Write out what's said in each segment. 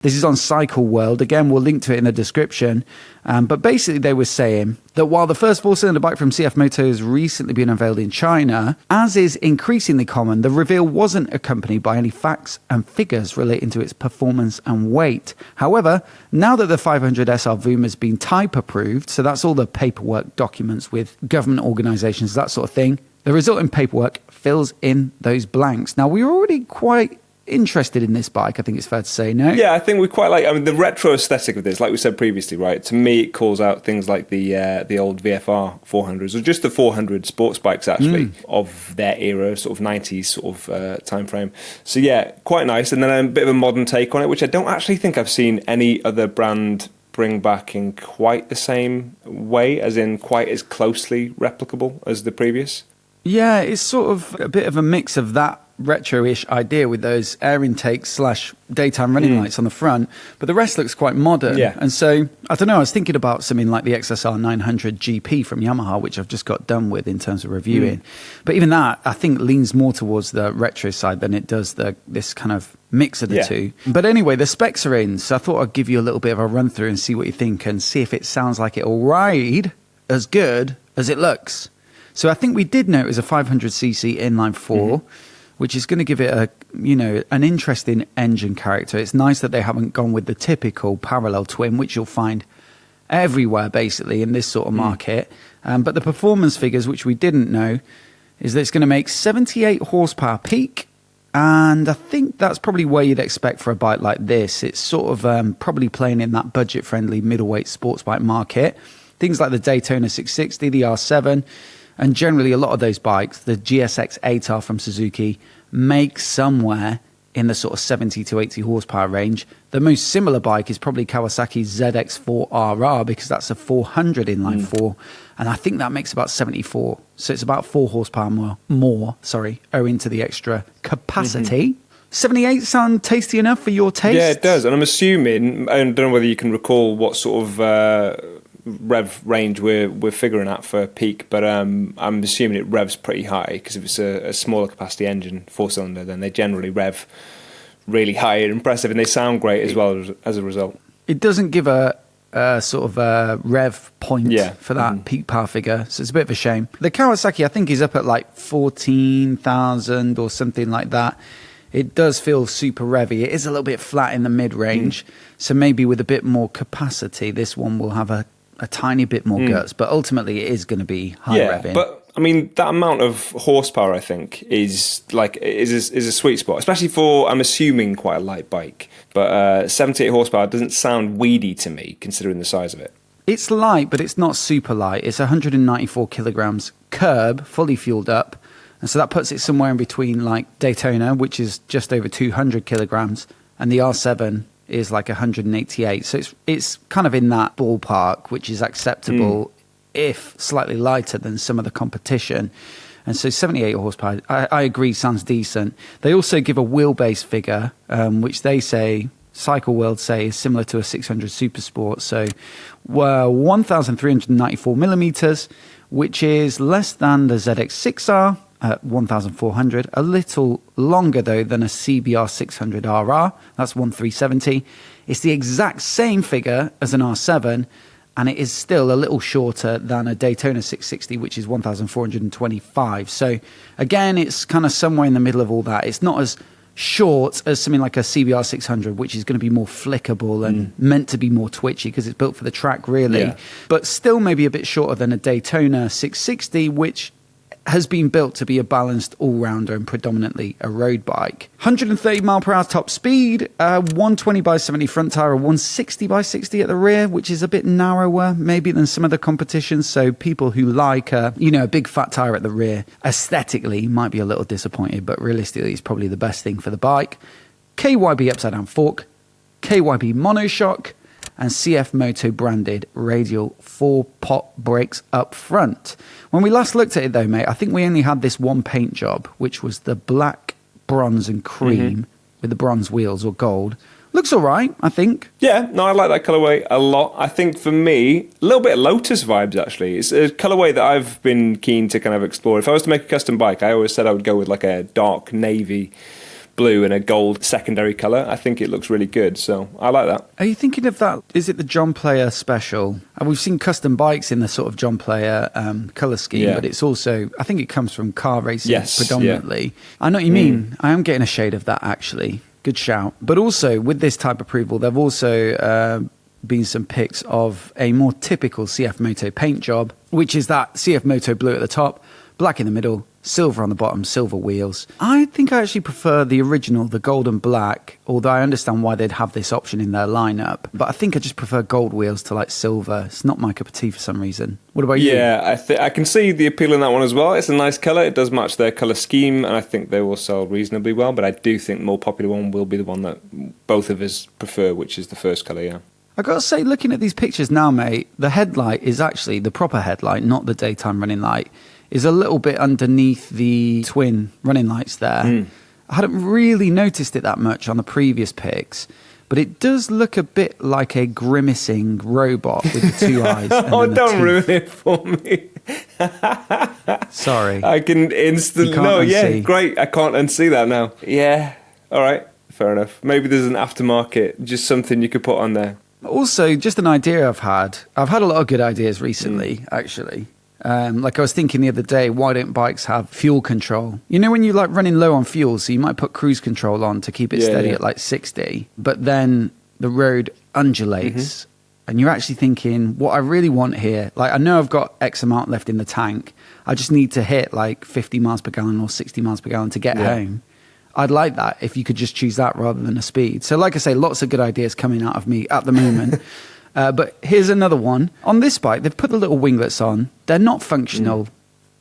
This is on Cycle World. Again, we'll link to it in the description. But basically, they were saying that while the first four-cylinder bike from CFMOTO has recently been unveiled in China, as is increasingly common, the reveal wasn't accompanied by any facts and figures relating to its performance and weight. However, now that the 500SR Voom has been type approved, so that's all the paperwork documents with government organisations, that sort of thing, the resulting paperwork fills in those blanks. Now, we were already quite interested in this bike, I think it's fair to say, no? Yeah, I think we quite like, I mean, the retro aesthetic of this, like we said previously, right? To me, it calls out things like the old VFR 400s, or just the 400 sports bikes, actually, of their era, sort of 90s sort of time frame. So yeah, quite nice. And then a bit of a modern take on it, which I don't actually think I've seen any other brand bring back in quite the same way, as in quite as closely replicable as the previous. Yeah, it's sort of a bit of a mix of that retro-ish idea with those air intakes / daytime running lights on the front, but the rest looks quite modern. Yeah. And so, I don't know, I was thinking about something like the XSR 900 GP from Yamaha, which I've just got done with in terms of reviewing. But even that, I think, leans more towards the retro side than it does this kind of mix of the two. But anyway, the specs are in, so I thought I'd give you a little bit of a run through and see what you think and see if it sounds like it'll ride as good as it looks. So I think we did know it was a 500cc inline four, which is going to give it an interesting engine character. It's nice that they haven't gone with the typical parallel twin, which you'll find everywhere basically in this sort of market. But the performance figures, which we didn't know, is that it's going to make 78 horsepower peak. And I think that's probably where you'd expect for a bike like this. It's sort of probably playing in that budget-friendly middleweight sports bike market. Things like the Daytona 660, the R7, and generally a lot of those bikes, the GSX 8R from Suzuki, make somewhere in the sort of 70 to 80 horsepower range. The most similar bike is probably Kawasaki's ZX4RR, because that's a 400 inline four, and I think that makes about 74. So it's about 4 horsepower more, owing to the extra capacity. 78 sound tasty enough for your taste? Yeah, it does. And I'm assuming, I don't know whether you can recall what sort of rev range we're figuring out for peak, but I'm assuming it revs pretty high, because if it's a smaller capacity engine, 4-cylinder, then they generally rev really high and impressive, and they sound great as well as a result. It doesn't give a sort of a rev point for that peak power figure, so it's a bit of a shame. The Kawasaki, I think, is up at like 14,000 or something like that. It does feel super revvy. It is a little bit flat in the mid-range, so maybe with a bit more capacity, this one will have a tiny bit more guts, but ultimately it is going to be high revving. But I mean, that amount of horsepower, I think, is a sweet spot, especially for, I'm assuming, quite a light bike. But 78 horsepower doesn't sound weedy to me, considering the size of it. It's light, but it's not super light. It's 194 kilograms curb, fully fueled up. And so that puts it somewhere in between like Daytona, which is just over 200 kilograms, and the R7 is like 188. So it's kind of in that ballpark, which is acceptable if slightly lighter than some of the competition. And so 78 horsepower, I agree, sounds decent. They also give a wheelbase figure, which they say, Cycle World say, is similar to a 600 Supersport. So 1,394 millimeters, which is less than the ZX6R at 1,400. A little longer, though, than a CBR 600RR. That's 1,370. It's the exact same figure as an R7, and it is still a little shorter than a Daytona 660, which is 1,425. So, again, it's kind of somewhere in the middle of all that. It's not as short as something like a CBR 600, which is going to be more flickable and meant to be more twitchy because it's built for the track, really. But still maybe a bit shorter than a Daytona 660, which has been built to be a balanced all-rounder and predominantly a road bike. 130 mile per hour top speed, 120 by 70 front tire, a 160 by 60 at the rear, which is a bit narrower maybe than some of the competitions. So people who like a big fat tire at the rear aesthetically might be a little disappointed, but realistically it's probably the best thing for the bike. KYB upside down fork, KYB monoshock, and CFMOTO branded radial 4-pot brakes up front. When we last looked at it though, mate, I think we only had this one paint job, which was the black, bronze and cream with the bronze wheels or gold. Looks all right, I think. Yeah, no, I like that colourway a lot. I think for me, a little bit of Lotus vibes, actually. It's a colourway that I've been keen to kind of explore. If I was to make a custom bike, I always said I would go with like a dark navy blue and a gold secondary colour, I think it looks really good. So I like that. Are you thinking of that? Is it the John Player Special? And we've seen custom bikes in the sort of John Player colour scheme, but it's also, I think it comes from car racing predominantly. Yeah. I know what you mean. I am getting a shade of that, actually. Good shout. But also, with this type of approval, there have also been some pics of a more typical CFMOTO paint job, which is that CFMOTO blue at the top, black in the middle, silver on the bottom, silver wheels. I think I actually prefer the original, the gold and black, although I understand why they'd have this option in their lineup. But I think I just prefer gold wheels to like silver. It's not my cup of tea for some reason. What about you? Yeah, I can see the appeal in that one as well. It's a nice colour. It does match their colour scheme, and I think they will sell reasonably well. But I do think the more popular one will be the one that both of us prefer, which is the first colour, yeah. I got to say, looking at these pictures now, mate, the headlight is actually the proper headlight, not the daytime running light, is a little bit underneath the twin running lights there. I hadn't really noticed it that much on the previous pics, but it does look a bit like a grimacing robot with the two eyes. And Oh, then don't ruin it for me. Sorry. I can instantly... No, yeah, great. I can't unsee that now. Yeah, all right, fair enough. Maybe there's an aftermarket, just something you could put on there. Also, just an idea I've had. I've had a lot of good ideas recently, actually. Like I was thinking the other day, why don't bikes have fuel control? You know when you like running low on fuel, so you might put cruise control on to keep it steady at like 60, but then the road undulates and you're actually thinking, what I really want here, like I know I've got X amount left in the tank, I just need to hit like 50 miles per gallon or 60 miles per gallon to get home. I'd like that if you could just choose that rather than a speed. So like I say, lots of good ideas coming out of me at the moment. But here's another one. On this bike, they've put the little winglets on. They're not functional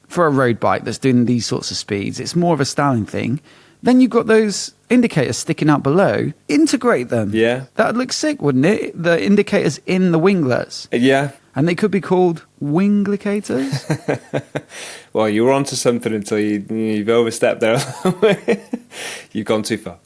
for a road bike that's doing these sorts of speeds. It's more of a styling thing. Then you've got those indicators sticking out below. Integrate them. Yeah. That'd look sick, wouldn't it? The indicators in the winglets. Yeah. And they could be called winglicators. Well, you were onto something until you've overstepped there. You've gone too far.